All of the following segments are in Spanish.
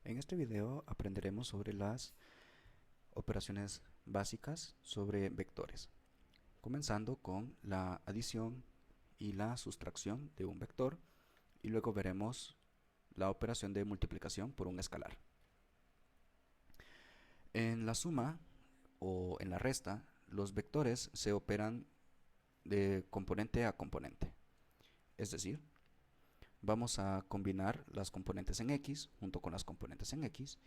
En este video aprenderemos sobre las operaciones básicas sobre vectores, comenzando con la adición y la sustracción de un vector, y luego veremos la operación de multiplicación por un escalar. En la suma o en la resta, los vectores se operan de componente a componente, es decir, vamos a combinar las componentes en X junto con las componentes en X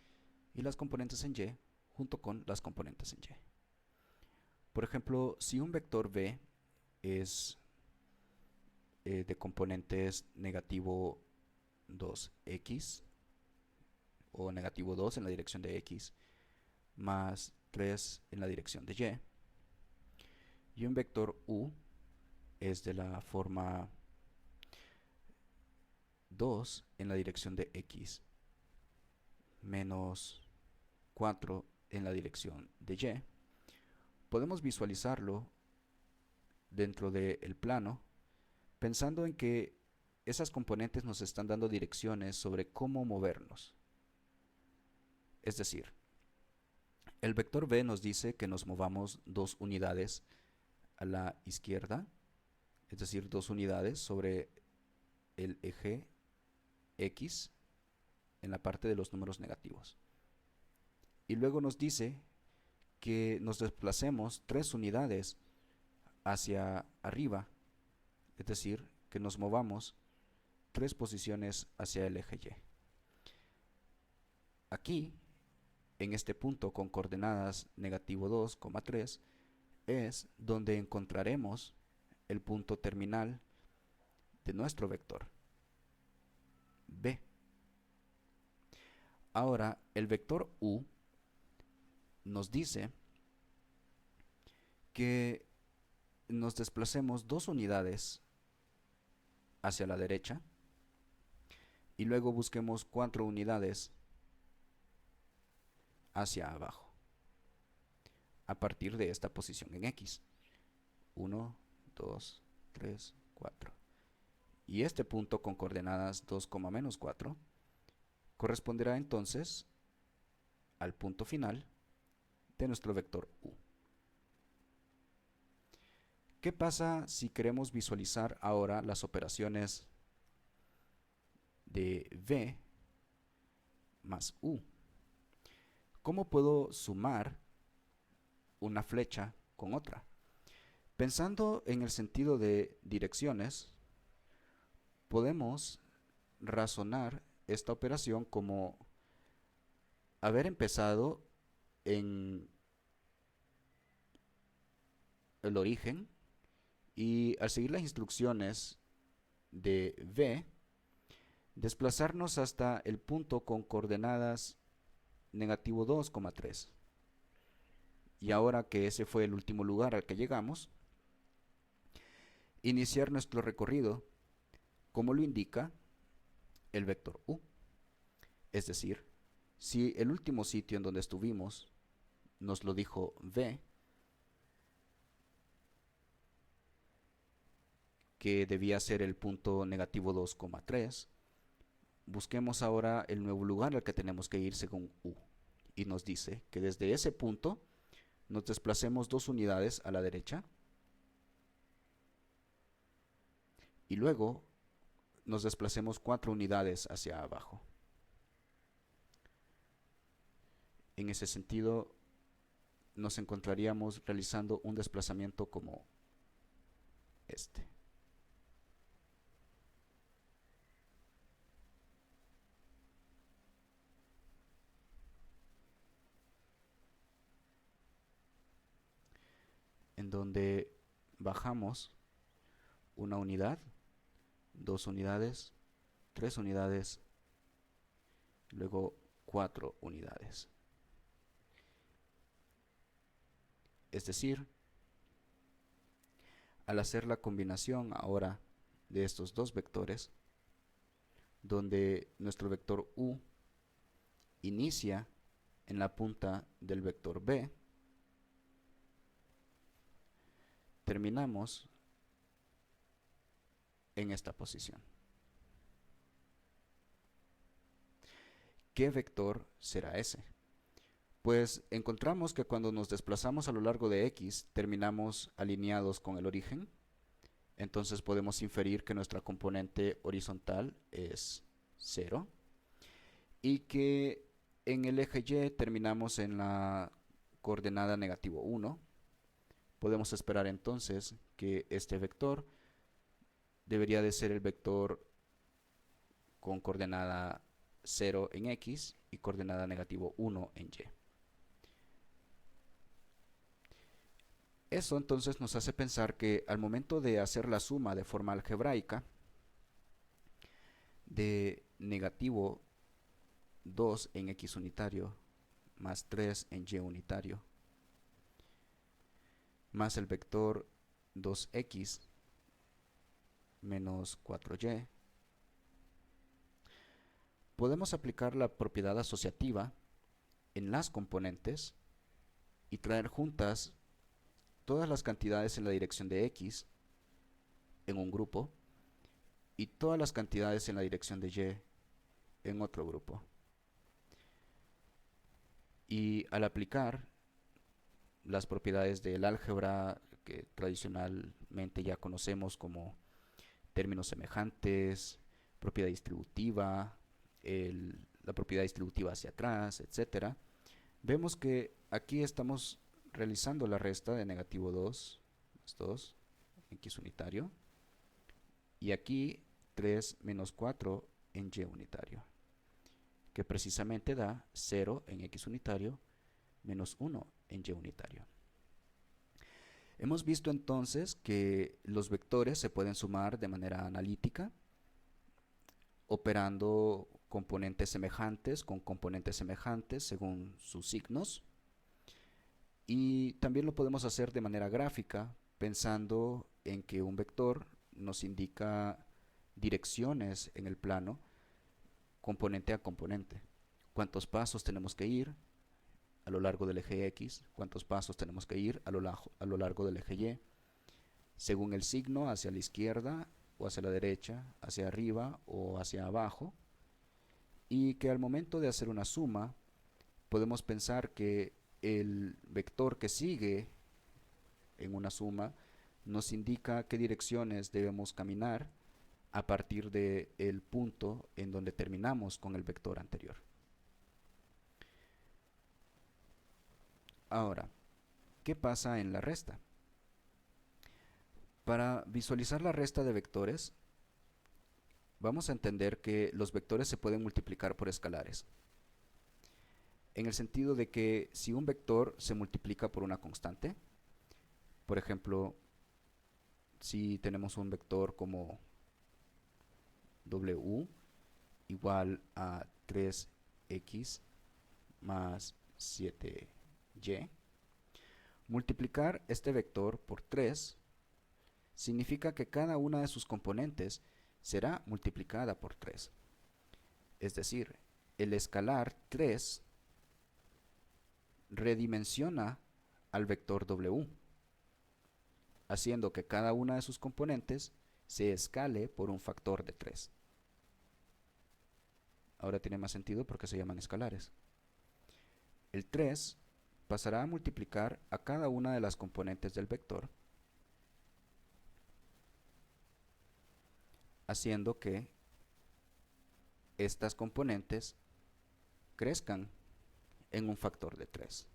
y las componentes en Y junto con las componentes en Y. Por ejemplo, si un vector B es de componentes negativo 2x o negativo 2 en la dirección de X más 3 en la dirección de Y un vector U es de la forma 2 en la dirección de X menos 4 en la dirección de Y, podemos visualizarlo dentro del plano pensando en que esas componentes nos están dando direcciones sobre cómo movernos. Es decir, el vector B nos dice que nos movamos 2 unidades a la izquierda, es decir, 2 unidades sobre el eje X en la parte de los números negativos. Y luego nos dice que nos desplacemos 3 unidades hacia arriba, es decir, que nos movamos 3 posiciones hacia el eje Y. Aquí, en este punto con coordenadas negativo 2, 3, es donde encontraremos el punto terminal de nuestro vector B. Ahora, el vector U nos dice que nos desplacemos 2 unidades hacia la derecha y luego busquemos 4 unidades hacia abajo a partir de esta posición en X. 1, 2, 3, 4. Y este punto con coordenadas 2, menos 4 corresponderá entonces al punto final de nuestro vector U. ¿Qué pasa si queremos visualizar ahora las operaciones de V más U? ¿Cómo puedo sumar una flecha con otra? Pensando en el sentido de direcciones, podemos razonar esta operación como haber empezado en el origen y al seguir las instrucciones de V, desplazarnos hasta el punto con coordenadas negativo 2, 3. Y ahora que ese fue el último lugar al que llegamos, iniciar nuestro recorrido como lo indica el vector U. Es decir, si el último sitio en donde estuvimos nos lo dijo V, que debía ser el punto negativo 2, 3, busquemos ahora el nuevo lugar al que tenemos que ir según U. Y nos dice que desde ese punto nos desplacemos 2 unidades a la derecha y luego nos desplacemos 4 unidades hacia abajo. En ese sentido, nos encontraríamos realizando un desplazamiento como este. En donde bajamos una unidad, 2 unidades, 3 unidades, luego 4 unidades. Es decir, al hacer la combinación ahora de estos dos vectores, donde nuestro vector U inicia en la punta del vector B, terminamos en esta posición. ¿qué vector será ese? Pues encontramos que cuando nos desplazamos a lo largo de X terminamos alineados con el origen, entonces podemos inferir que nuestra componente horizontal es 0 y que en el eje Y terminamos en la coordenada negativo 1. Podemos esperar entonces que este vector debería de ser el vector con coordenada 0 en X y coordenada negativo 1 en Y. Eso entonces nos hace pensar que al momento de hacer la suma de forma algebraica de negativo 2 en X unitario más 3 en Y unitario más el vector 2X menos 4Y, podemos aplicar la propiedad asociativa en las componentes y traer juntas todas las cantidades en la dirección de X en un grupo y todas las cantidades en la dirección de Y en otro grupo. Y al aplicar las propiedades del álgebra que tradicionalmente ya conocemos como términos semejantes, propiedad distributiva, la propiedad distributiva hacia atrás, etcétera, vemos que aquí estamos realizando la resta de negativo 2 más 2 en X unitario y aquí 3 menos 4 en Y unitario, que precisamente da 0 en X unitario menos 1 en Y unitario. Hemos visto entonces que los vectores se pueden sumar de manera analítica, operando componentes semejantes con componentes semejantes según sus signos. Y también lo podemos hacer de manera gráfica, pensando en que un vector nos indica direcciones en el plano, componente a componente. Cuántos pasos tenemos que ir a lo largo del eje X, cuántos pasos tenemos que ir a lo largo del eje Y, según el signo, hacia la izquierda o hacia la derecha, hacia arriba o hacia abajo, y que al momento de hacer una suma podemos pensar que el vector que sigue en una suma nos indica qué direcciones debemos caminar a partir del punto en donde terminamos con el vector anterior. Ahora, ¿qué pasa en la resta? Para visualizar la resta de vectores, vamos a entender que los vectores se pueden multiplicar por escalares, en el sentido de que si un vector se multiplica por una constante, por ejemplo, si tenemos un vector como W igual a 3x más 7y, multiplicar este vector por 3 significa que cada una de sus componentes será multiplicada por 3. Es decir, el escalar 3 redimensiona al vector W, haciendo que cada una de sus componentes se escale por un factor de 3. Ahora tiene más sentido porque se llaman escalares. El 3 pasará a multiplicar a cada una de las componentes del vector, haciendo que estas componentes crezcan en un factor de 3.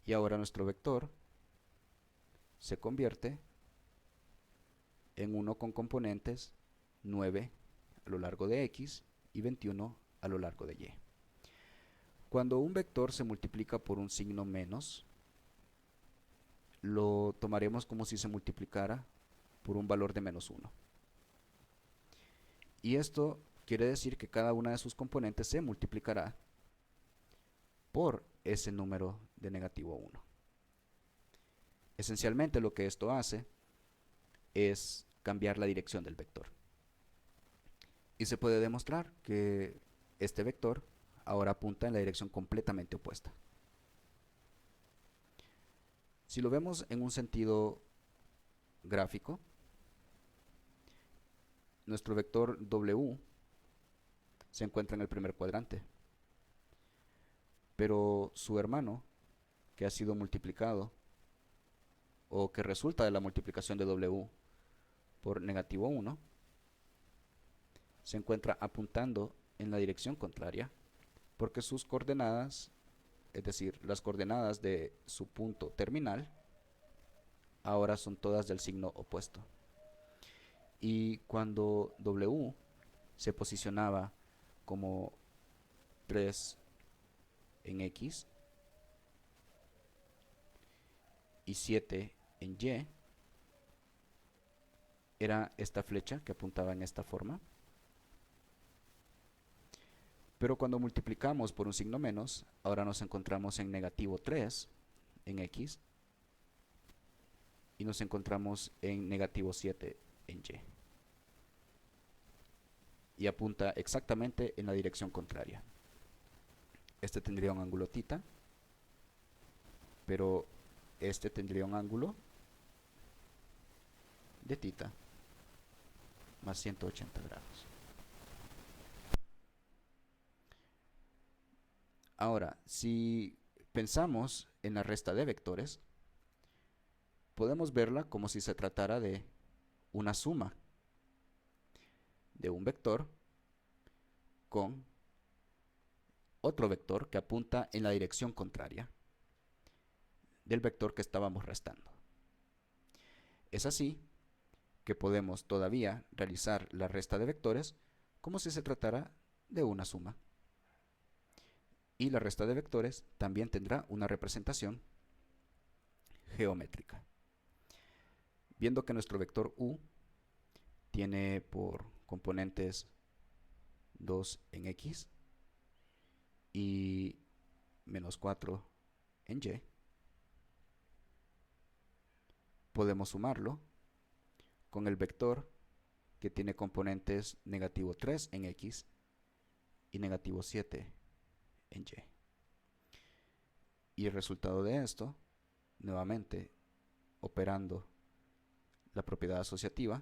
Y ahora nuestro vector se convierte en uno con componentes 9 a lo largo de X y 21 a lo largo de Y. Cuando un vector se multiplica por un signo menos, lo tomaremos como si se multiplicara por un valor de menos 1. Y esto quiere decir que cada una de sus componentes se multiplicará por ese número de negativo 1. Esencialmente lo que esto hace es cambiar la dirección del vector. Y se puede demostrar que este vector ahora apunta en la dirección completamente opuesta. Si lo vemos en un sentido gráfico, nuestro vector W se encuentra en el primer cuadrante. Pero su hermano, que ha sido multiplicado, o que resulta de la multiplicación de W por negativo 1, se encuentra apuntando en la dirección contraria, porque sus coordenadas, es decir, las coordenadas de su punto terminal, ahora son todas del signo opuesto. Y cuando W se posicionaba como 3 en X y 7 en Y, era esta flecha que apuntaba en esta forma. Pero cuando multiplicamos por un signo menos, ahora nos encontramos en negativo 3 en X y nos encontramos en negativo 7 en Y. Y apunta exactamente en la dirección contraria. Este tendría un ángulo θ, pero este tendría un ángulo de θ más 180 grados. Ahora, si pensamos en la resta de vectores, podemos verla como si se tratara de una suma de un vector con otro vector que apunta en la dirección contraria del vector que estábamos restando. Es así que podemos todavía realizar la resta de vectores como si se tratara de una suma. Y la resta de vectores también tendrá una representación geométrica. Viendo que nuestro vector U tiene por componentes 2 en X y menos 4 en Y, podemos sumarlo con el vector que tiene componentes negativo 3 en X y negativo 7 en Y. Y el resultado de esto, nuevamente operando la propiedad asociativa,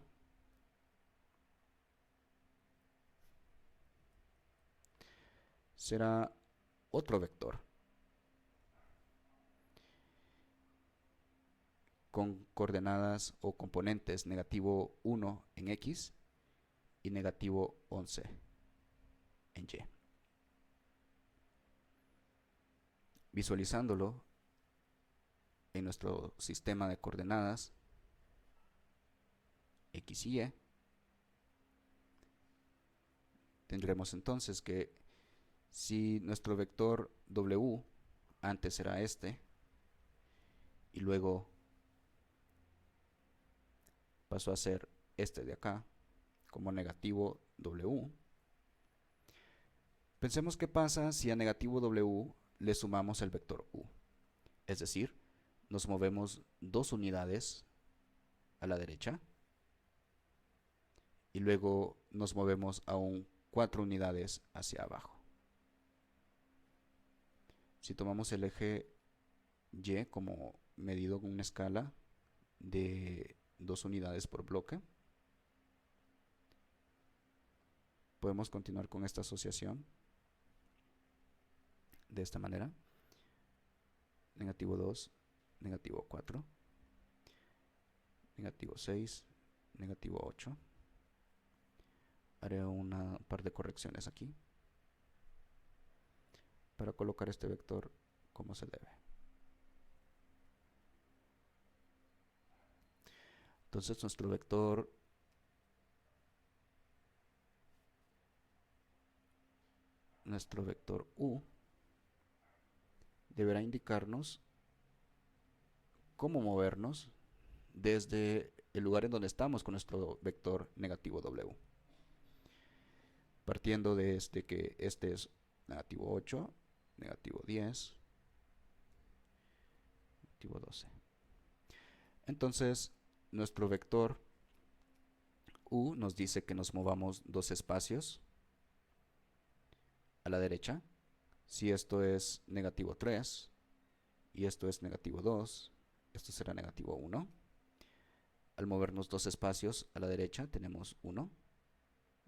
será otro vector con coordenadas o componentes negativo 1 en X y negativo 11 en Y. Visualizándolo en nuestro sistema de coordenadas X y Y, tendremos entonces que si nuestro vector W antes era este y luego pasó a ser este de acá como negativo W, pensemos qué pasa si a negativo W le sumamos el vector U. Es decir, nos movemos 2 unidades a la derecha y luego nos movemos aún 4 unidades hacia abajo. Si tomamos el eje Y como medido con una escala de 2 unidades por bloque, podemos continuar con esta asociación de esta manera: negativo 2, negativo 4, negativo 6, negativo 8. Haré un par de correcciones aquí para colocar este vector como se debe. Entonces nuestro vector U deberá indicarnos cómo movernos desde el lugar en donde estamos con nuestro vector negativo W. Partiendo desde que este es negativo 8, negativo 10, negativo 12. Entonces, nuestro vector U nos dice que nos movamos 2 espacios a la derecha. Si esto es negativo 3 y esto es negativo 2, esto será negativo 1. Al movernos 2 espacios a la derecha tenemos 1,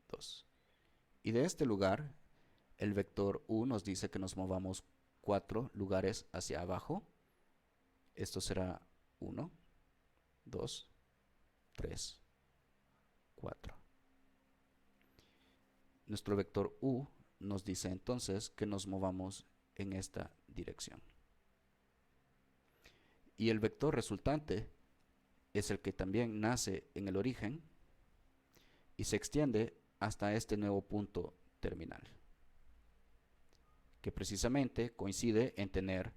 2. Y de este lugar, el vector u nos dice que nos movamos 4 lugares hacia abajo. Esto será 1, 2, 3, 4. Nuestro vector u nos dice entonces que nos movamos en esta dirección. Y el vector resultante es el que también nace en el origen y se extiende hasta este nuevo punto terminal, que precisamente coincide en tener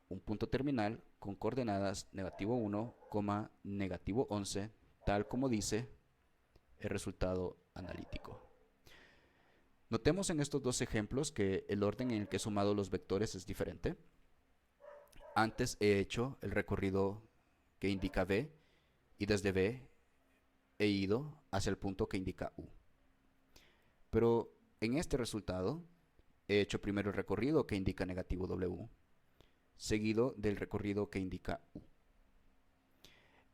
un punto terminal con coordenadas -1, -11, tal como dice el resultado analítico. Notemos en estos dos ejemplos que el orden en el que he sumado los vectores es diferente. Antes he hecho el recorrido que indica B y desde B he ido hacia el punto que indica U. Pero en este resultado he hecho primero el recorrido que indica -W, seguido del recorrido que indica U.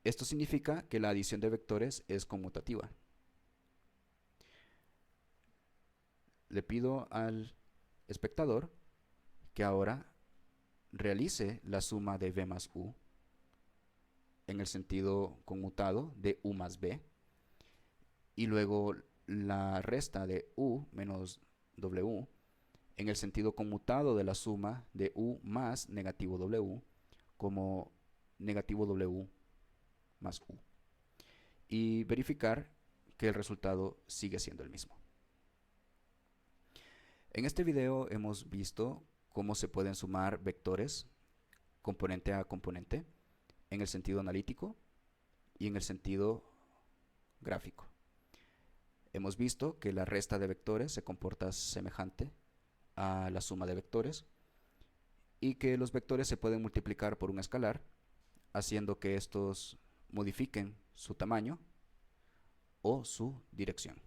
Esto significa que la adición de vectores es conmutativa. Le pido al espectador que ahora realice la suma de B más U en el sentido conmutado de U más B y luego la resta de U menos W en el sentido conmutado de la suma de U más -W como -W más U y verificar que el resultado sigue siendo el mismo. En este video hemos visto cómo se pueden sumar vectores componente a componente en el sentido analítico y en el sentido gráfico. Hemos visto que la resta de vectores se comporta semejante a la suma de vectores y que los vectores se pueden multiplicar por un escalar, haciendo que estos modifiquen su tamaño o su dirección.